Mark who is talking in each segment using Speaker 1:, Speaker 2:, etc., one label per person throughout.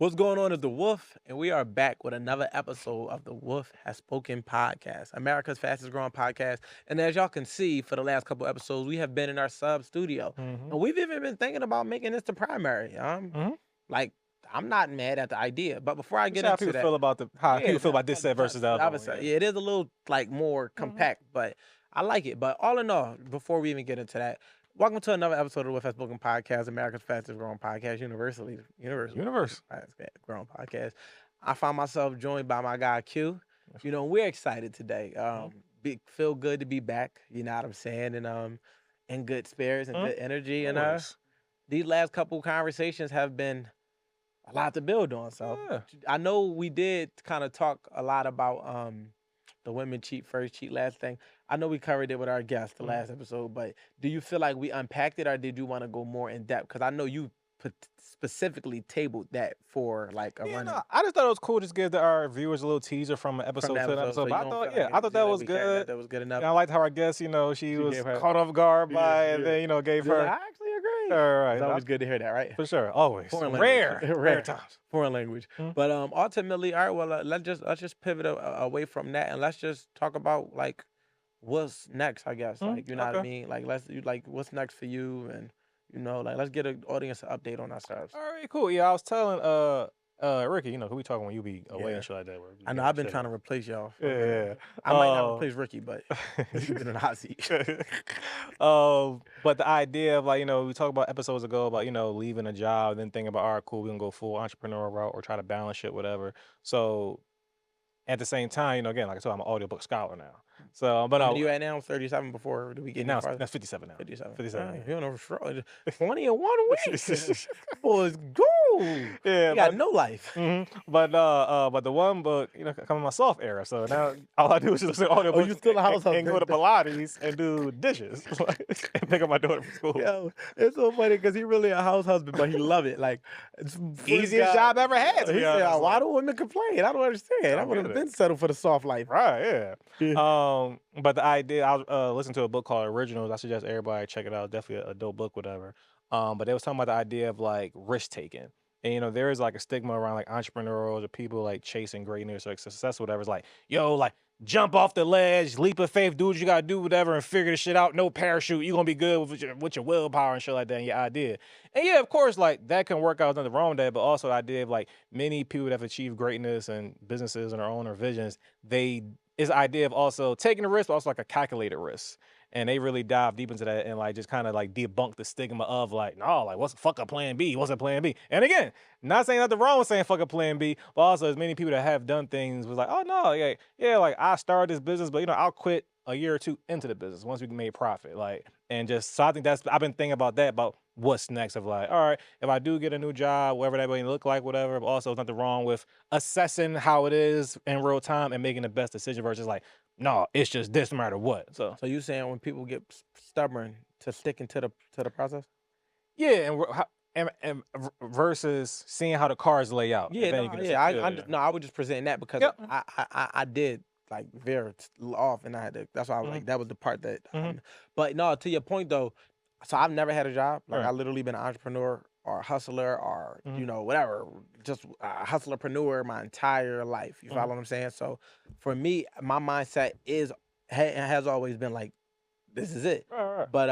Speaker 1: What's going on is the Wolf, and we are back with another episode of the Wolf Has Spoken podcast, America's fastest growing podcast. And as y'all can see, for the last couple episodes, we have been in our sub studio,
Speaker 2: Mm-hmm.
Speaker 1: and we've even been thinking about making this the primary.
Speaker 2: Mm-hmm.
Speaker 1: Like I'm not mad at the idea, but before I get
Speaker 2: How
Speaker 1: into
Speaker 2: people
Speaker 1: that,
Speaker 2: feel about how people feel about this set
Speaker 1: just
Speaker 2: versus the other
Speaker 1: I
Speaker 2: one.
Speaker 1: would say,
Speaker 2: Yeah.
Speaker 1: yeah, it is a little like more
Speaker 2: Mm-hmm.
Speaker 1: compact, but I like it. But all in all, before we even get into that, welcome to another episode of the Wolf Has Spoken podcast, America's fastest growing podcast, universally
Speaker 2: Universe.
Speaker 1: fastest growing podcast. I find myself joined by my guy Q. We're excited today. Feel good to be back. You know what I'm saying, and in good spirits and good energy. And
Speaker 2: Always.
Speaker 1: these last couple conversations have been a lot to build on. So
Speaker 2: Yeah.
Speaker 1: I know we did kind of talk a lot about the women cheat first, cheat last thing. I know we covered it with our guest the last episode, but do you feel like we unpacked it, or did you want to go more in depth? Because I know you specifically tabled that for like a run.
Speaker 2: I just thought it was cool just to give our viewers a little teaser from an episode to an episode.
Speaker 1: So
Speaker 2: But I thought, I thought that was good.
Speaker 1: That was good enough.
Speaker 2: And I liked how our guest, she was
Speaker 1: gave her-
Speaker 2: caught off guard by,
Speaker 1: Yeah,
Speaker 2: and then, gave
Speaker 1: You're
Speaker 2: her.
Speaker 1: like, I actually agree.
Speaker 2: All right.
Speaker 1: It's always good to hear that, right?
Speaker 2: For sure. Always.
Speaker 1: Foreign
Speaker 2: Rare.
Speaker 1: language.
Speaker 2: Rare times.
Speaker 1: Foreign language. But ultimately, all right. Well, let's just pivot away from that, and let's just talk about like what's next. I guess like you know what I mean. Like what's next for you, and like let's get an audience an update on ourselves.
Speaker 2: All right, cool. Yeah, I was telling Ricky, who we talking when you be away and shit like that.
Speaker 1: I know I've been trying to replace y'all.
Speaker 2: Yeah.
Speaker 1: I might not replace Ricky, but he's been in the hot seat.
Speaker 2: But the idea of we talked about episodes ago about leaving a job, then thinking about, all right, cool, we gonna go full entrepreneur route or try to balance shit, whatever. So at the same time, again, like I said, I'm an audiobook scholar now. So, but
Speaker 1: How many you at now? 37 before. Do we get
Speaker 2: now
Speaker 1: farther?
Speaker 2: that's 57 now.
Speaker 1: 57.
Speaker 2: 57.
Speaker 1: You don't know, 20 in 1 week. Boys, go.
Speaker 2: Yeah,
Speaker 1: you got no life.
Speaker 2: But the one book, come in my soft era. So now all I do is listen to audiobooks.
Speaker 1: You still a household
Speaker 2: and go to Pilates and do dishes and pick up my daughter from school.
Speaker 1: Yo, it's so funny because he really a house husband, but he love it. Like it's
Speaker 2: easiest job ever had.
Speaker 1: He said, "Why do women complain? I don't understand. I would have been settled for the soft life."
Speaker 2: Right? Yeah. But the idea, I listened to a book called Originals. I suggest everybody check it out. Definitely a dope book, whatever. But they was talking about the idea of like risk taking. And there is like a stigma around like entrepreneurs or people like chasing greatness or success, whatever. It's like, like jump off the ledge, leap of faith, do what you gotta do, whatever, and figure the shit out. No parachute, you're gonna be good with your willpower and shit like that and your idea. And yeah, of course, like that can work out, nothing wrong with that, but also the idea of like many people that have achieved greatness and businesses and their own or visions, is the idea of also taking a risk, but also like a calculated risk. And they really dive deep into that and like just kind of like debunk the stigma of like, no, like what's fuck a plan B? What's a plan B? And again, not saying nothing wrong with saying fuck a plan B, but also as many people that have done things was like, oh no, yeah, like I started this business, but I'll quit a year or two into the business once we made profit. Like, and just so I think I've been thinking about that, about what's next of like, all right, if I do get a new job, whatever that may look like, whatever, but also nothing wrong with assessing how it is in real time and making the best decision versus like, no, it's just this no matter what. So
Speaker 1: you saying when people get stubborn to sticking to the process?
Speaker 2: Yeah, and versus seeing how the cars lay out.
Speaker 1: I was just presenting that because I did like veer off, and I had to. That's why I was like, that was the part that. But no, to your point though, so I've never had a job. Like I literally been an entrepreneur or a hustler or whatever, just a hustlerpreneur my entire life. You follow what I'm saying? So for me, my mindset has always been like, this is it.
Speaker 2: Right.
Speaker 1: But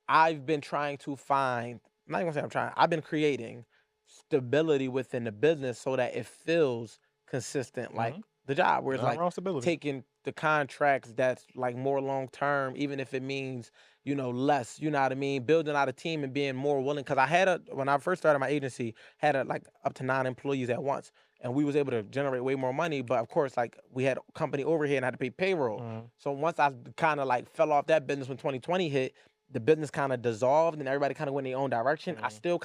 Speaker 1: I've been trying to find. I'm not even gonna say I'm trying. I've been creating stability within the business so that it feels consistent, like the job, where it's like taking the contracts that's like more long term, even if it means less. You know what I mean? Building out a team and being more willing. Because when I first started my agency, had like up to 9 employees at once, and we was able to generate way more money. But of course, like we had company overhead and had to pay payroll. So once I kind of like fell off that business when 2020 hit, the business kind of dissolved and everybody kind of went in their own direction. I still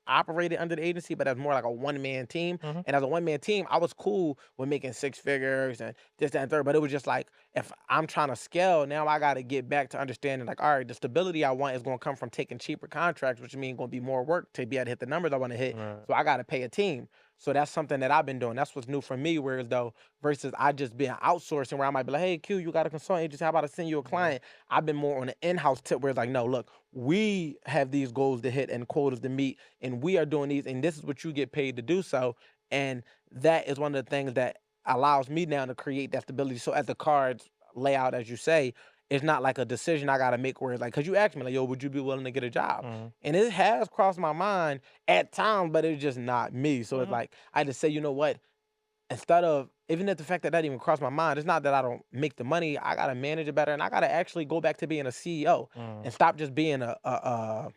Speaker 1: operated under the agency, but as more like a one-man team. And as a one-man team, I was cool with making 6 figures and this, that, and third. But it was just like, if I'm trying to scale, now I got to get back to understanding like, all right, the stability I want is going to come from taking cheaper contracts, which means going to be more work to be able to hit the numbers I want to hit. So I got to pay a team. So that's something that I've been doing. That's what's new for me. Whereas though, versus I just being outsourcing, where I might be like, hey, Q, you got a consultant agency. How about I send you a client? I've been more on the in-house tip where it's like, no, look, we have these goals to hit and quotas to meet, and we are doing these, and this is what you get paid to do so. And that is one of the things that allows me now to create that stability. So as the cards lay out, as you say, it's not like a decision I got to make where it's like, because you asked me, like, yo, would you be willing to get a job? And it has crossed my mind at times, but it's just not me. So it's like, I just say, you know what? Instead of, even if the fact that that even crossed my mind, it's not that I don't make the money. I got to manage it better. And I got to actually go back to being a CEO and stop just being a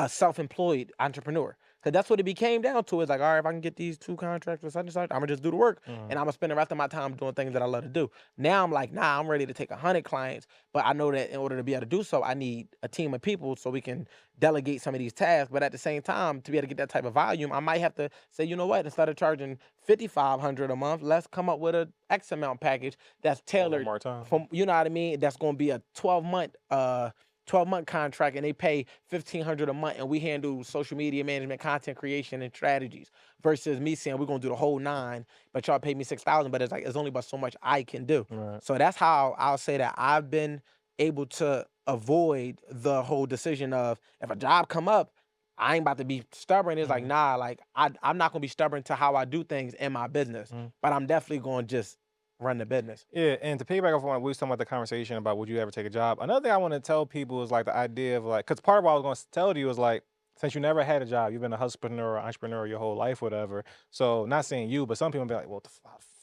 Speaker 1: self-employed entrepreneur. Because that's what it became down to. It's like, all right, if I can get these 2 contracts for such and such, I'm going to just do the work. And I'm going to spend the rest of my time doing things that I love to do. Now I'm like, nah, I'm ready to take 100 clients. But I know that in order to be able to do so, I need a team of people so we can delegate some of these tasks. But at the same time, to be able to get that type of volume, I might have to say, you know what, instead of charging $5,500 a month, let's come up with a X amount package that's tailored from, you know what I mean? That's going to be a 12-month contract, and they pay $1,500 a month, and we handle social media management, content creation, and strategies. Versus me saying we're gonna do the whole 9, but y'all pay me $6,000. But it's like it's only about so much I can do. So that's how I'll say that I've been able to avoid the whole decision of if a job come up, I ain't about to be stubborn. It's like, nah, like I'm not gonna be stubborn to how I do things in my business, but I'm definitely gonna just run the business.
Speaker 2: Yeah, and to piggyback off on what we was talking about the conversation about would you ever take a job, another thing I want to tell people is like the idea of like, because part of what I was going to tell you is like, since you never had a job, you've been a hustler or entrepreneur your whole life, whatever. So not saying you, but some people be like, well, what the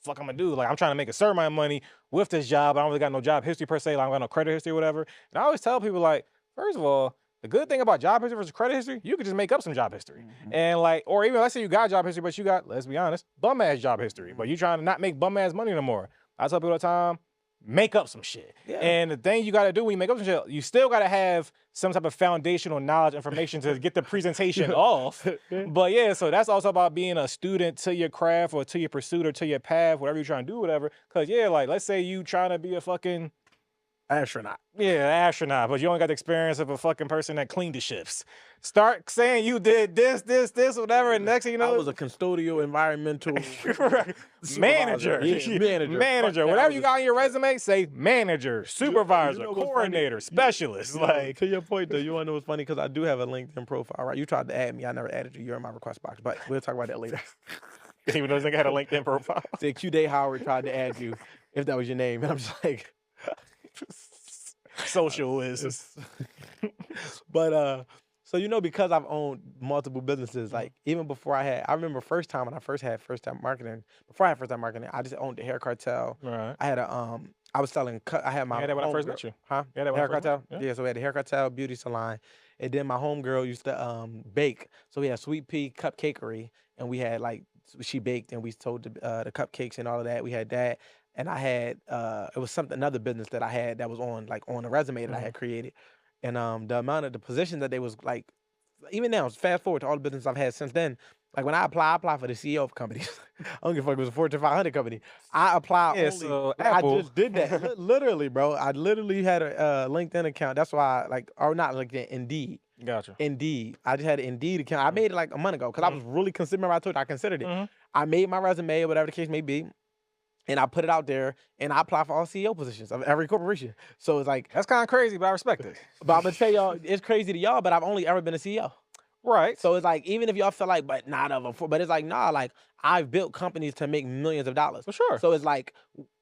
Speaker 2: fuck I'm gonna do? Like, I'm trying to make a certain amount of money with this job. I don't really got no job history per se. Like, I don't got no credit history or whatever. And I always tell people like, first of all, the good thing about job history versus credit history, you could just make up some job history. And like, or even let's say you got job history, but you got, let's be honest, bum ass job history, but you trying to not make bum ass money no more. I tell people all the time, make up some shit. And the thing you got to do when you make up some shit, you still got to have some type of foundational knowledge, information to get the presentation off. But yeah, so that's also about being a student to your craft or to your pursuit or to your path, whatever you're trying to do, whatever. Because yeah, like let's say you trying to be a fucking
Speaker 1: astronaut.
Speaker 2: Yeah, astronaut, but you only got the experience of a fucking person that cleaned the ships. Start saying you did this, whatever, and next thing you know,
Speaker 1: I was a custodial environmental
Speaker 2: manager. Manager. Whatever you got on your resume, say manager, supervisor, coordinator, specialist. Like
Speaker 1: to your point though, you want to know what's funny? Because I do have a LinkedIn profile, right? You tried to add me, I never added you. You're in my request box, but we'll talk about that later.
Speaker 2: Even though this nigga had a LinkedIn profile.
Speaker 1: Say Q Day Howard tried to add you if that was your name, and I'm just like.
Speaker 2: Social is.
Speaker 1: But so you know, because I've owned multiple businesses, like even before I remember first time when I first had first time marketing, I just owned the Hair Cartel.
Speaker 2: Right.
Speaker 1: I had I was selling I had my
Speaker 2: you had that when I first met you.
Speaker 1: Huh?
Speaker 2: You had that when
Speaker 1: Hair Cartel? Yeah, so we had the Hair Cartel beauty salon. And then my homegirl used to bake. So we had Sweet Pea Cupcakery, and we had like she baked and we sold the cupcakes and all of that. We had that. And I had it was another business that I had that was on the resume that I had created. And the amount of the position that they was like, even now, fast forward to all the business I've had since then. Like when I apply for the CEO of companies. I don't give a fuck if it was a Fortune 500 company. I applied only.
Speaker 2: So Apple.
Speaker 1: I just did that. Literally, bro. I literally had a LinkedIn account. That's why, or not LinkedIn, Indeed.
Speaker 2: Gotcha.
Speaker 1: Indeed. I just had an Indeed account. I made it like a month ago because I was really considering. I told you I considered it. I made my resume or whatever the case may be. And I put it out there, and I apply for all CEO positions of every corporation. So it's like
Speaker 2: that's kind of crazy, but I respect it.
Speaker 1: But I'm gonna tell y'all, it's crazy to y'all, but I've only ever been a CEO.
Speaker 2: Right.
Speaker 1: So it's like even if y'all feel like, but not of them, but it's like nah, like I've built companies to make millions of dollars.
Speaker 2: For sure.
Speaker 1: So it's like,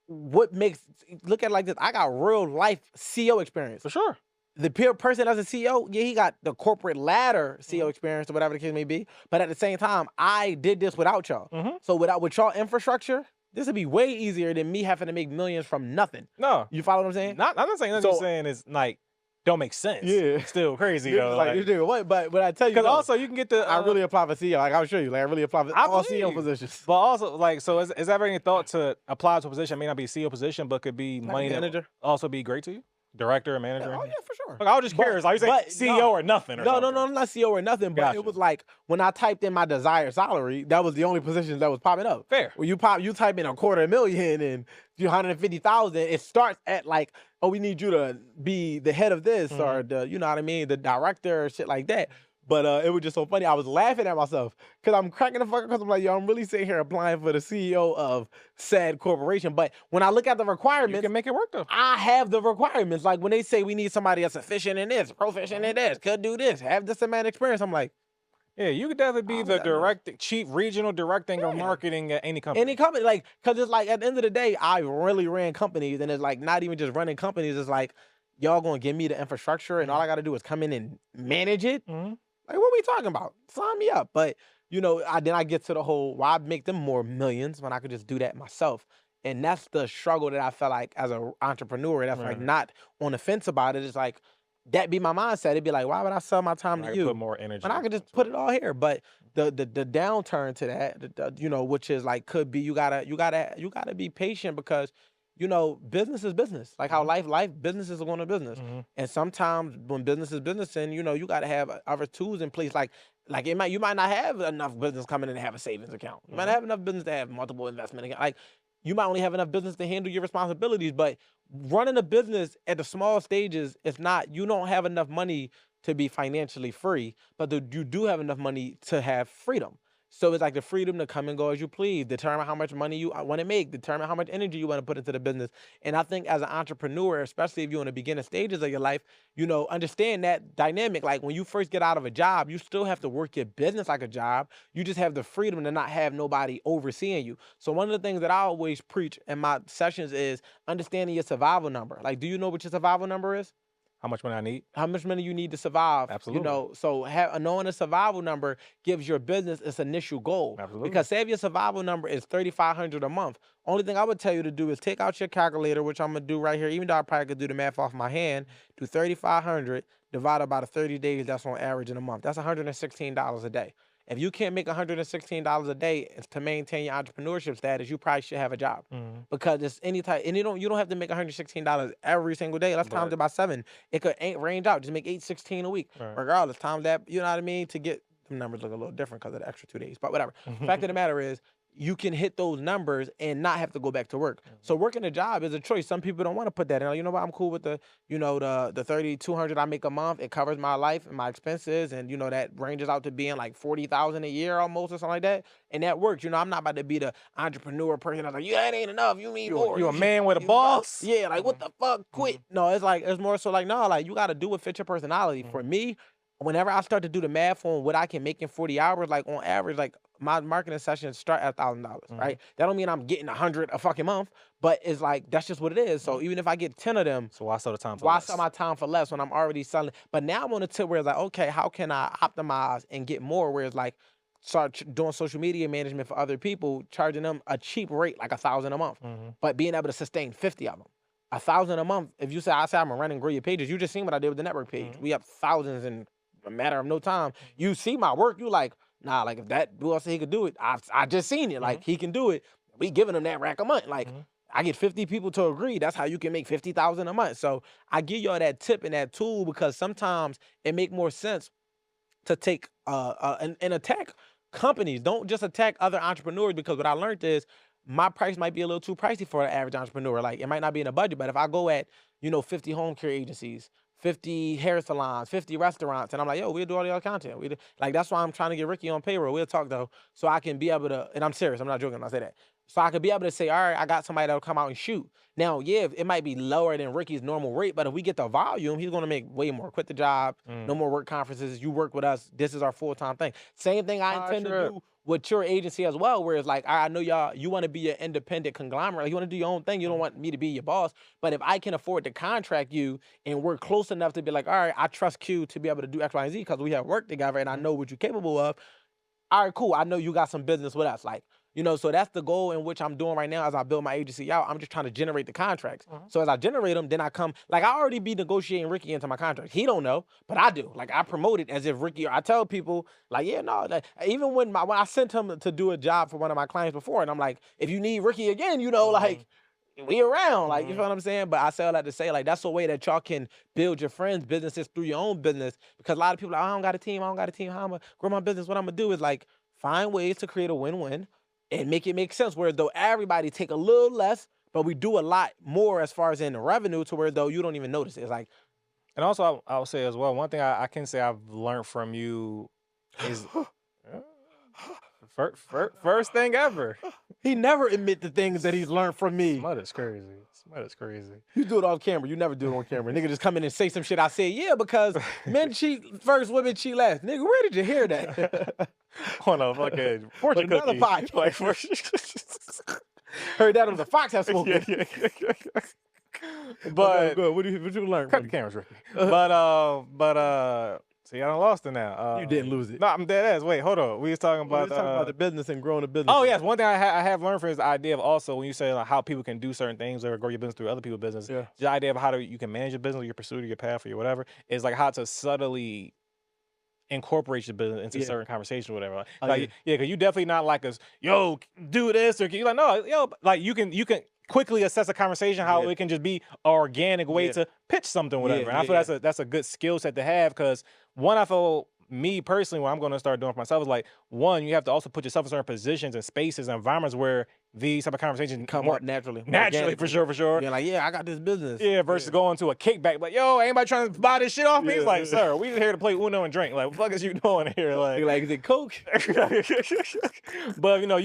Speaker 1: what makes look at it like this? I got real life CEO experience.
Speaker 2: For sure.
Speaker 1: The peer person as a CEO, yeah, he got the corporate ladder CEO experience or whatever the case may be. But at the same time, I did this without y'all. So with y'all infrastructure. This would be way easier than me having to make millions from nothing.
Speaker 2: No.
Speaker 1: You follow what I'm saying?
Speaker 2: I'm not saying nothing. I'm saying is like, don't make sense.
Speaker 1: Yeah.
Speaker 2: It's still crazy though.
Speaker 1: Like you do what? But I tell you,
Speaker 2: because also you can get the.
Speaker 1: I really apply for CEO. Like I'll show you. Like I really apply for all CEO positions.
Speaker 2: But also like, so is ever any thought to apply to a position? It may not be a CEO position, but could be money manager. Also be great to you. Director or manager?
Speaker 1: Oh yeah, for sure.
Speaker 2: Like, I was just curious. Like you say CEO or nothing? Or
Speaker 1: no, not CEO or nothing. But it was like when I typed in my desired salary, that was the only positions that was popping up.
Speaker 2: Fair.
Speaker 1: When you type in $250,000 and $150,000, it starts at like, oh, we need you to be the head of this or the, you know what I mean, the director or shit like that. But it was just so funny. I was laughing at myself because I'm cracking the fuck up because I'm like, yo, I'm really sitting here applying for the CEO of said corporation. But when I look at the requirements,
Speaker 2: you can make it work though.
Speaker 1: I have the requirements. Like when they say we need somebody that's efficient in this, proficient in this, could do this, have this amount of experience, I'm like,
Speaker 2: yeah, you could definitely be the chief regional directing of marketing at any company.
Speaker 1: Any company, like, cause it's like at the end of the day, I really ran companies, and it's like not even just running companies. It's like y'all gonna give me the infrastructure, and all I gotta do is come in and manage it. Like, what are we talking about? Sign me up. But then I get to the whole why make them more millions when I could just do that myself. And that's the struggle that I felt like as an entrepreneur. That's like not on the fence about it. It's like that be my mindset. It'd be like, why would I sell my time to you?
Speaker 2: Put more energy.
Speaker 1: When I could just put it all here. But the downturn to that, which is like could be you gotta be patient because business is business. Like how life businesses are going to business. And sometimes when business is business, and you got to have other tools in place. Like you might not have enough business coming in to have a savings account. You might not have enough business to have multiple investment accounts. Like you might only have enough business to handle your responsibilities. But running a business at the small stages, you don't have enough money to be financially free, but you do have enough money to have freedom. So it's like the freedom to come and go as you please, determine how much money you want to make, determine how much energy you want to put into the business. And I think as an entrepreneur, especially if you're in the beginning stages of your life, understand that dynamic. Like when you first get out of a job, you still have to work your business like a job. You just have the freedom to not have nobody overseeing you. So one of the things that I always preach in my sessions is understanding your survival number. Like, do you know what your survival number is?
Speaker 2: How much money I need?
Speaker 1: How much money you need to survive.
Speaker 2: Absolutely.
Speaker 1: So knowing a survival number gives your business its initial goal.
Speaker 2: Absolutely.
Speaker 1: Because say if your survival number is $3,500 a month, only thing I would tell you to do is take out your calculator, which I'm gonna do right here, even though I probably could do the math off my hand, do 3,500 divided by the 30 days, that's on average in a month. That's $116 a day. If you can't make $116 a day to maintain your entrepreneurship status, you probably should have a job because it's any type, and you don't have to make $116 every single day. Let's times it by 7. It could range out. Just make $816 a week, regardless. Times that, you know what I mean, to get the numbers look a little different because of the extra 2 days. But whatever. Fact of the matter is, you can hit those numbers and not have to go back to work. So working a job is a choice. Some people don't want to put that in. You know what? I'm cool with the $3,200 I make a month. It covers my life and my expenses, and that ranges out to being like $40,000 a year almost or something like that. And that works. I'm not about to be the entrepreneur person that's like, yeah, that ain't enough. You need more.
Speaker 2: You a man with a boss?
Speaker 1: Yeah, like what the fuck? Quit. No, it's more so like, no, like you got to do what fits your personality. For me, whenever I start to do the math on what I can make in 40 hours, like on average, like my marketing sessions start at $1,000, right? That don't mean I'm getting 100 a fucking month, but it's like, that's just what it is. So even if I get 10 of them,
Speaker 2: so why sell the time for
Speaker 1: why
Speaker 2: less?
Speaker 1: sell my time for less when I'm already selling? But now I'm on a tip where it's like, okay, how can I optimize and get more? Where it's like, start doing social media management for other people, charging them a cheap rate, like $1,000 a month, but being able to sustain 50 of them. 1,000 a month. If you say, I'm gonna run and grow your pages, you just seen what I did with the network page. We have thousands in a matter of no time. You see my work, you like, nah, like if that dude said he could do it, I just seen it. Like he can do it. We giving him that rack a month. Like I get 50 people to agree. That's how you can make 50,000 a month. So I give y'all that tip and that tool because sometimes it make more sense to take and attack companies. Don't just attack other entrepreneurs, because what I learned is my price might be a little too pricey for an average entrepreneur. Like it might not be in a budget, but if I go at 50 home care agencies, 50 hair salons, 50 restaurants, and I'm like, yo, we'll do all your content. Like that's why I'm trying to get Ricky on payroll. We'll talk though, so I can be able to. And I'm serious. I'm not joking when I say that. So I could be able to say, all right, I got somebody that'll come out and shoot. Now, yeah, it might be lower than Ricky's normal rate, but if we get the volume, he's gonna make way more. Quit the job, no more work conferences. You work with us. This is our full-time thing. Same thing I intend to do with your agency as well, where it's like, I know y'all, you want to be an independent conglomerate. Like, you want to do your own thing. You don't want me to be your boss. But if I can afford to contract you and we're close enough to be like, all right, I trust Q to be able to do X, Y, and Z because we have worked together and I know what you're capable of. All right, cool. I know you got some business with us. Like, so that's the goal in which I'm doing right now as I build my agency out. I'm just trying to generate the contracts. So as I generate them, then I come, like I already be negotiating Ricky into my contract. He don't know, but I do. Like I promote it as if Ricky, I tell people like, yeah, no, like, even when I sent him to do a job for one of my clients before, and I'm like, if you need Ricky again, like we around, like, you feel what I'm saying? But I say all that to say, like, that's a way that y'all can build your friends' businesses through your own business. Because a lot of people are like, I don't got a team. How I'm going to grow my business? What I'm going to do is like find ways to create a win-win and make it make sense, where though everybody take a little less, but we do a lot more as far as in the revenue, to where though you don't even notice it. It's like
Speaker 2: And also, I'll say as well, one thing I can say I've learned from you is first thing ever.
Speaker 1: He never admit the things that he's learned from me.
Speaker 2: Smut is crazy. Smut is crazy.
Speaker 1: You do it off camera. You never do it on camera. Nigga just come in and say some shit. I say, yeah, because men cheat first, women cheat last. Nigga, where did you hear that?
Speaker 2: On a fucking fortune cookie.
Speaker 1: Like, heard that on the Fox has spoken.
Speaker 2: But
Speaker 1: good. What you learn?
Speaker 2: Cut the cameras, Ricky. See, I done lost it now.
Speaker 1: You didn't lose it.
Speaker 2: No, I'm dead ass. Wait, hold on. We was talking about
Speaker 1: the business and growing the business.
Speaker 2: Oh yes, one thing I have learned from is the idea of also when you say like how people can do certain things or grow your business through other people's business.
Speaker 1: Yeah.
Speaker 2: The idea of how you can manage your business, or your pursuit, or your path, or your whatever is like how to subtly incorporate your business into certain conversation or whatever. Like, because you definitely not like us. Yo, do this or you like no, yo, like you can quickly assess a conversation how it can just be an organic way to pitch something, whatever. And I feel that's a good skill set to have because one, I feel me personally, what I'm going to start doing for myself is like, one, you have to also put yourself in certain positions and spaces and environments where these type of conversations
Speaker 1: come more naturally.
Speaker 2: Naturally, for sure.
Speaker 1: You're like, yeah, I got this business.
Speaker 2: Yeah, versus going to a kickback, like, yo, anybody trying to buy this shit off me? It's like, sir, we just here to play Uno and drink. Like, what the fuck is you doing here?
Speaker 1: Like, is it Coke?
Speaker 2: But, you know,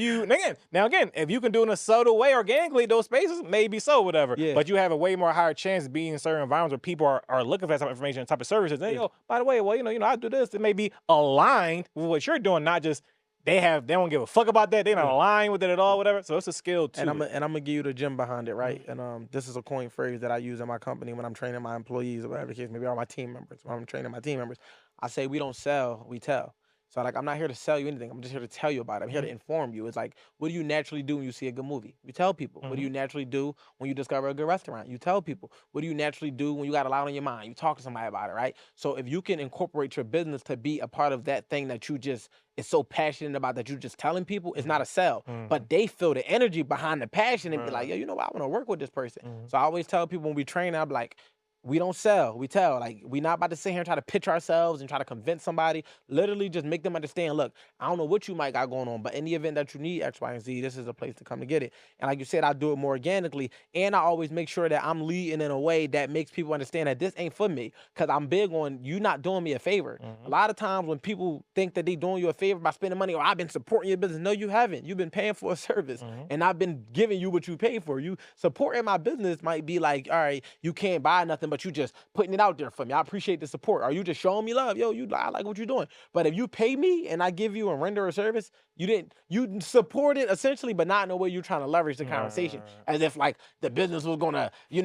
Speaker 2: now again, if you can do it in a subtle way organically, those spaces, maybe so, whatever.
Speaker 1: Yeah.
Speaker 2: But you have a way more higher chance of being in certain environments where people are looking for that type of information and type of services. And, yo, by the way, well, you know, I do this. It may be aligned with what you're doing, not just they don't give a fuck about that. They're not aligned with it at all, whatever. So it's a skill too.
Speaker 1: And I'm gonna give you the gem behind it, right? And this is a coin phrase that I use in my company when I'm training my employees or whatever the case, maybe all my team members. When I'm training my team members, I say we don't sell, we tell. So like I'm not here to sell you anything. I'm just here to tell you about it. I'm here to inform you. It's like, what do you naturally do when you see a good movie? You tell people. What do you naturally do when you discover a good restaurant? You tell people. What do you naturally do when you got a lot on your mind? You talk to somebody about it, right? So if you can incorporate your business to be a part of that thing that you just is so passionate about that you just telling people, it's not a sell. But they feel the energy behind the passion and be like, yo, you know what? I want to work with this person. So I always tell people when we train, I'm like, we don't sell, we tell. Like, we not about to sit here and try to pitch ourselves and try to convince somebody. Literally just make them understand, look, I don't know what you might got going on, but in the event that you need X, Y, and Z, this is a place to come to get it. And like you said, I do it more organically. And I always make sure that I'm leading in a way that makes people understand that this ain't for me. Because I'm big on you not doing me a favor. A lot of times when people think that they doing you a favor by spending money, or I've been supporting your business. No, you haven't. You've been paying for a service. And I've been giving you what you paid for. You supporting my business might be like, all right, you can't buy nothing, but you just putting it out there for me. I appreciate the support. Are you just showing me love? Yo, I like what you're doing. But if you pay me and I give you and render a service, you support it essentially, but not in a way you're trying to leverage the conversation. As if like the business was gonna, it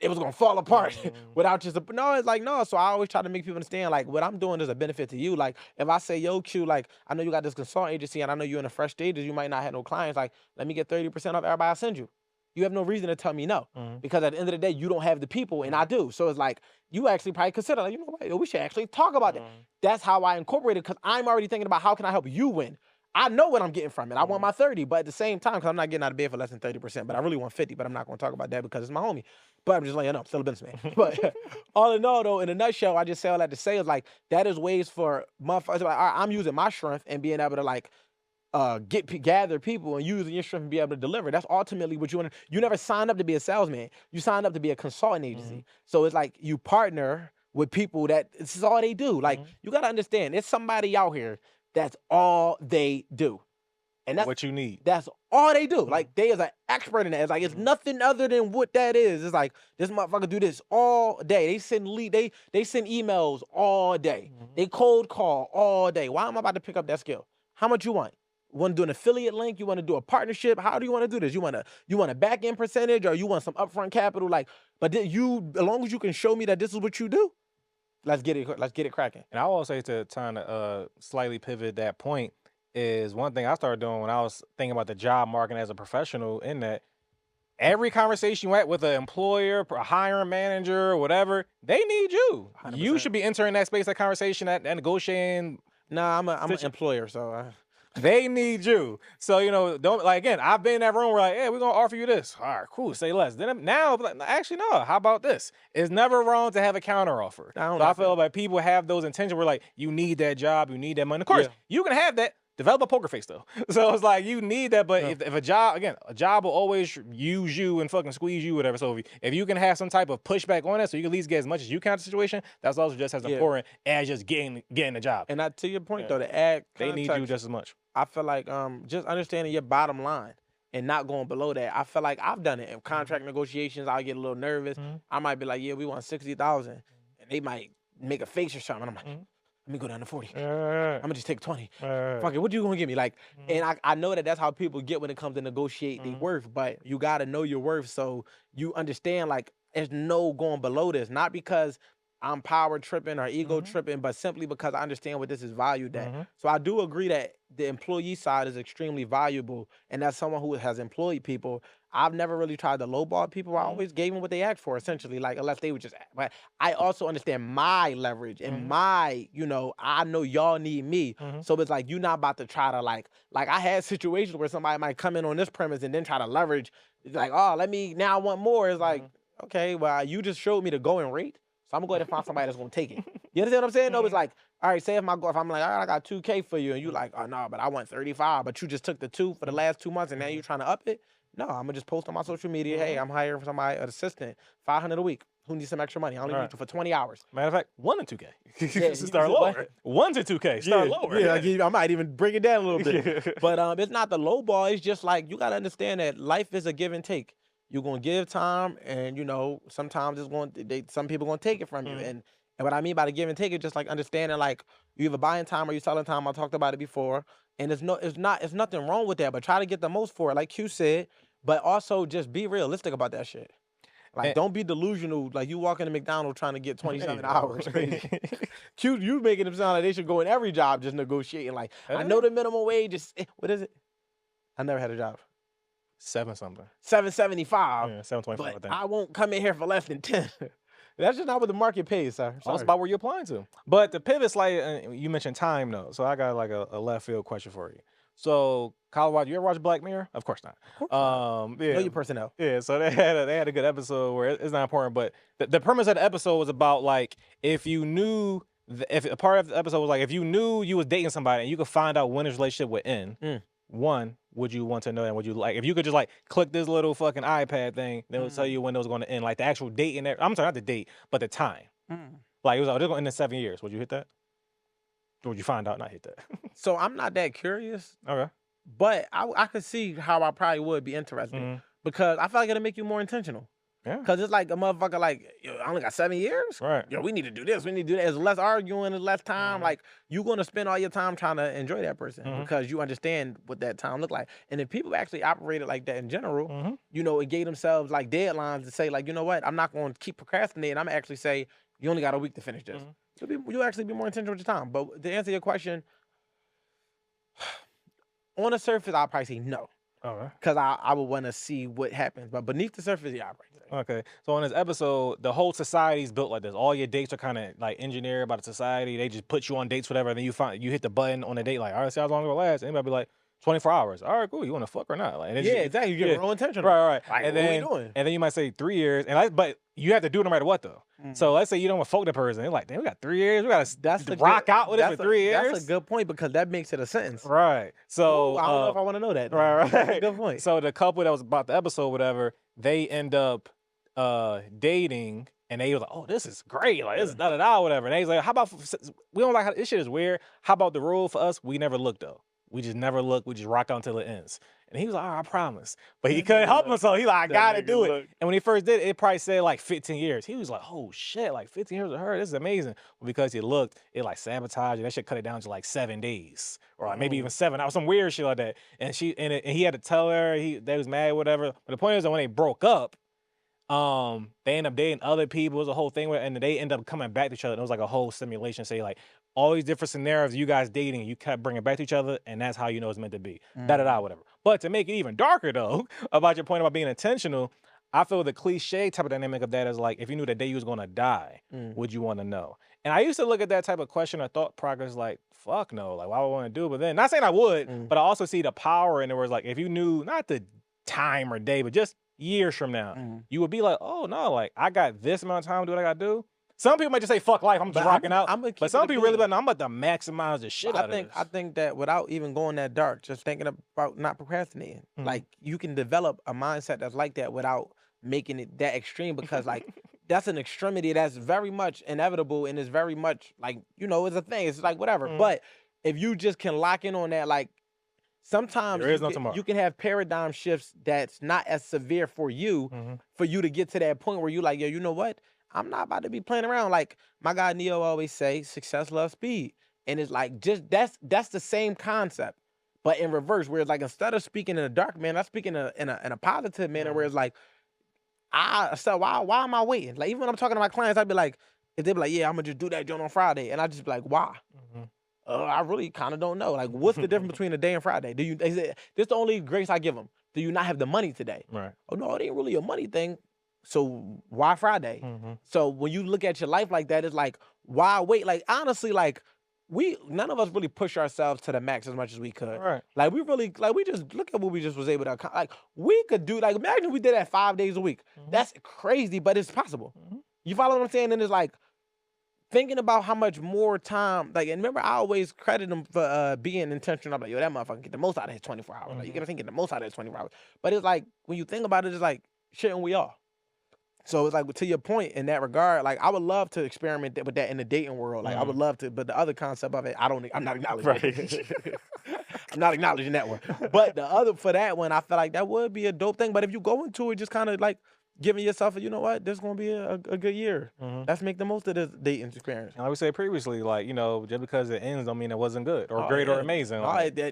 Speaker 1: was gonna fall apart without just, no, it's like, no. So I always try to make people understand like what I'm doing is a benefit to you. Like if I say, yo, Q, like I know you got this consulting agency and I know you're in the fresh stages, you might not have no clients. Like, let me get 30% off everybody I send you. You have no reason to tell me no, because at the end of the day, you don't have the people and I do. So it's like, you actually probably consider, like, you know what, we should actually talk about that. That's how I incorporate it, because I'm already thinking about how can I help you win. I know what I'm getting from it. I want my 30, but at the same time, because I'm not getting out of bed for less than 30%, but I really want 50, but I'm not going to talk about that because it's my homie. But I'm just letting you know, I'm still a businessman. But all in all, though, in a nutshell, I just say all that to say is like, that is ways for motherfuckers, like, I'm using my strength and being able to like, gather people and using your strength and be able to deliver. That's ultimately what you want. You never signed up to be a salesman. You signed up to be a consulting agency. So it's like you partner with people that this is all they do. Like you got to understand, there's somebody out here that's all they do. And that's
Speaker 2: what you need.
Speaker 1: That's all they do. Like they is an expert in that. It's like it's nothing other than what that is. It's like this motherfucker do this all day. They send they send emails all day. They cold call all day. Why am I about to pick up that skill? How much you want? You want to do an affiliate link? You want to do a partnership? How do you want to do this? You want a back end percentage, or you want some upfront capital? Like, but as long as you can show me that this is what you do, let's get it cracking.
Speaker 2: And I will say to trying to slightly pivot that point is one thing I started doing when I was thinking about the job market as a professional. In that, every conversation you had with an employer, a hiring manager, or whatever, they need you. 100%. You should be entering that space, that conversation, that negotiating.
Speaker 1: Nah, I'm an employer, so.
Speaker 2: They need you. So, don't, like, again, I've been in that room where like, hey, we're going to offer you this. All right, cool, say less. Then now, actually, no, how about this? It's never wrong to have a counter offer. I feel like people have those intentions where like, you need that job, you need that money. Of course, you can have that, develop a poker face though. So it's like you need that, but if a job will always use you and fucking squeeze you, whatever. So if you can have some type of pushback on it, so you can at least get as much as you can out of the situation, that's also just as important as just getting the job.
Speaker 1: And to your point though, to add context,
Speaker 2: they need you just as much.
Speaker 1: I feel like just understanding your bottom line and not going below that. I feel like I've done it in contract negotiations. I'll get a little nervous. I might be like, yeah, we want 60,000, and they might make a face or something. I'm like, let me go down to 40. I'm gonna just take 20. Fuck it, what you gonna give me? Like, and I know that's how people get when it comes to negotiate their worth, but you gotta know your worth so you understand like there's no going below this. Not because I'm power tripping or ego tripping, but simply because I understand what this is valued at. So I do agree that the employee side is extremely valuable, and as someone who has employed people, I've never really tried to lowball people. I always gave them what they asked for, essentially, like unless they would just. But I also understand my leverage and my, I know y'all need me, so it's like you're not about to try to like I had situations where somebody might come in on this premise and then try to leverage, like, oh, now I want more. It's like, okay, well, you just showed me the going rate. So I'm gonna go ahead and find somebody that's gonna take it. You understand what I'm saying? No, it's like, all right, say if I'm like, all right, I got 2K for you, and you like, oh no, but I want 35, but you just took the 2 for the last 2 months, and now you're trying to up it. No, I'm gonna just post on my social media, hey, I'm hiring for somebody, an assistant, 500 a week. Who needs some extra money? I only need you for 20 hours.
Speaker 2: Matter of fact, 1 to 2K. Start lower. 1 to 2K. Start lower.
Speaker 1: Yeah, I might even bring it down a little bit. But it's not the low ball. It's just like you gotta understand that life is a give and take. You're gonna give time, and sometimes some people gonna take it from you. And what I mean by the give and take is just like understanding like you either buying time or you selling time. I talked about it before, and it's nothing wrong with that. But try to get the most for it, like Q said. But also just be realistic about that shit. Like don't be delusional. Like you walk into McDonald's trying to get 27 hours. Q, you making them sound like they should go in every job just negotiating. Like I know the minimum wage is what is it? I never had a job.
Speaker 2: 7 something.
Speaker 1: 775.
Speaker 2: Yeah, 725.
Speaker 1: But
Speaker 2: I think.
Speaker 1: I won't come in here for less than 10. That's just not what the market pays, sir.
Speaker 2: That's about where you're applying to. But the pivot slide, you mentioned time though, so I got like a left field question for you. So Colorado, you ever watch Black Mirror? Of course not.
Speaker 1: Yeah. Know your personnel.
Speaker 2: Yeah, so they had a good episode where it's not important, but the premise of the episode was about like if you knew if a part of the episode was like if you knew you was dating somebody and you could find out when this relationship would end. One, would you want to know and would you like if you could just like click this little fucking iPad thing, then it'll tell you when it was going to end, like the actual date and I'm sorry, not the date, but the time. Like it was like they're going to end in 7 years. Would you hit that? Or would you find out not hit that?
Speaker 1: So I'm not that curious.
Speaker 2: Okay.
Speaker 1: But I could see how I probably would be interested because I feel like it'll make you more intentional.
Speaker 2: Yeah.
Speaker 1: Because it's like a motherfucker like, I only got 7 years?
Speaker 2: Right.
Speaker 1: Yo, we need to do this. We need to do that. There's less arguing, there's less time. Like, you're going to spend all your time trying to enjoy that person because you understand what that time look like. And if people actually operated like that in general, it gave themselves like deadlines to say like, you know what, I'm not going to keep procrastinating. I'm actually say, you only got a week to finish this. You'll actually be more intentional with your time. But to answer your question, on the surface, I'll probably say no.
Speaker 2: All right.
Speaker 1: Because I would want to see what happens. But beneath the surface, yeah, I probably say.
Speaker 2: Okay. So on this episode, the whole society's built like this. All your dates are kind of like engineered by the society. They just put you on dates, whatever. And then you hit the button on the date, like, all right, see how long it'll last. Anybody be like, 24 hours. All right, cool. You want to fuck or not? Like,
Speaker 1: exactly. You get real intentional.
Speaker 2: Right.
Speaker 1: Like,
Speaker 2: and
Speaker 1: what
Speaker 2: then,
Speaker 1: are we doing?
Speaker 2: And then you might say 3 years. But you have to do it no matter what, though. So let's say you don't want to fuck the person. They're like, damn, we got 3 years. We got to rock out with it for 3 years.
Speaker 1: That's a good point because that makes it a sentence.
Speaker 2: Right. So
Speaker 1: I don't know if I want to know that.
Speaker 2: Right.
Speaker 1: That's a good point.
Speaker 2: So the couple that was about the episode, whatever, they end up dating. And they was like, oh, this is great. Like, this is da-da-da, whatever. And he's like, how about, we don't like how this shit is weird. How about the rule for us? We never look, though. We just never look. We just rock out until it ends. And he was like, all right, I promise. But he couldn't help himself. He like, I got to do it. And when he first did it, it probably said like 15 years. He was like, oh, shit, like 15 years with her. This is amazing. But because he looked, it like sabotaged. That shit cut it down to like 7 days. Or like maybe even 7 hours. Some weird shit like that. And he had to tell her. They was mad, whatever. But the point is that when they broke up, they end up dating other people. It was a whole thing, and they end up coming back to each other. And it was like a whole simulation. Say like all these different scenarios, you guys dating, you kept bringing back to each other, and that's how you know it's meant to be. Da-da-da, whatever. But to make it even darker though, about your point about being intentional, I feel the cliche type of dynamic of that is like if you knew the day you was gonna die, would you want to know? And I used to look at that type of question or thought progress like, fuck no, like why would I want to do it? But then not saying I would, but I also see the power in the words like if you knew not the time or day, but just years from now, you would be like, oh no, like I got this amount of time to do what I gotta do. Some people might just say fuck life, I'm just rocking out. But some people really, no, I'm about to maximize the shit out of this.
Speaker 1: I think that without even going that dark, just thinking about not procrastinating, like you can develop a mindset that's like that without making it that extreme, because like that's an extremity that's very much inevitable and is very much like, you know, it's a thing. It's like whatever. But if you just can lock in on that, like sometimes you can have paradigm shifts that's not as severe for you to get to that point where you like, yo, you know what? I'm not about to be playing around. Like my guy Neo always say, success loves speed. And it's like, just that's the same concept, but in reverse, where it's like, instead of speaking in a dark manner, I'm speaking in a positive manner, where it's like, why am I waiting? Like, even when I'm talking to my clients, I'd be like, if they be like, yeah, I'm gonna just do that joint on Friday. And I just be like, why? I really kind of don't know. Like, what's the difference between a day and Friday? This the only grace I give them. Do you not have the money today?
Speaker 2: Right.
Speaker 1: Oh, no, it ain't really a money thing. So why Friday? So when you look at your life like that, it's like, why wait? Like, honestly, like, none of us really push ourselves to the max as much as we could.
Speaker 2: Right.
Speaker 1: Like, we really, like, we just look at what we just was able to, like, we could do, like, imagine we did that 5 days a week. That's crazy, but it's possible. You follow what I'm saying? And it's like, thinking about how much more time, like, and remember, I always credit him for being intentional. I'm like, yo, that motherfucker get the most out of his 24 hours. Like, you gotta think get the most out of his 24 hours. But it's like, when you think about it, it's like, shouldn't we all? So it's like, to your point in that regard, like, I would love to experiment with that in the dating world. Like, I would love to, but the other concept of it, I'm not acknowledging. I'm not acknowledging that one. But the other, for that one, I feel like that would be a dope thing. But if you go into it just kind of like giving yourself, you know what, this is going to be a good year. Let's make the most of this dating experience.
Speaker 2: And like we said previously, like, you know, just because it ends don't mean it wasn't good or great or amazing.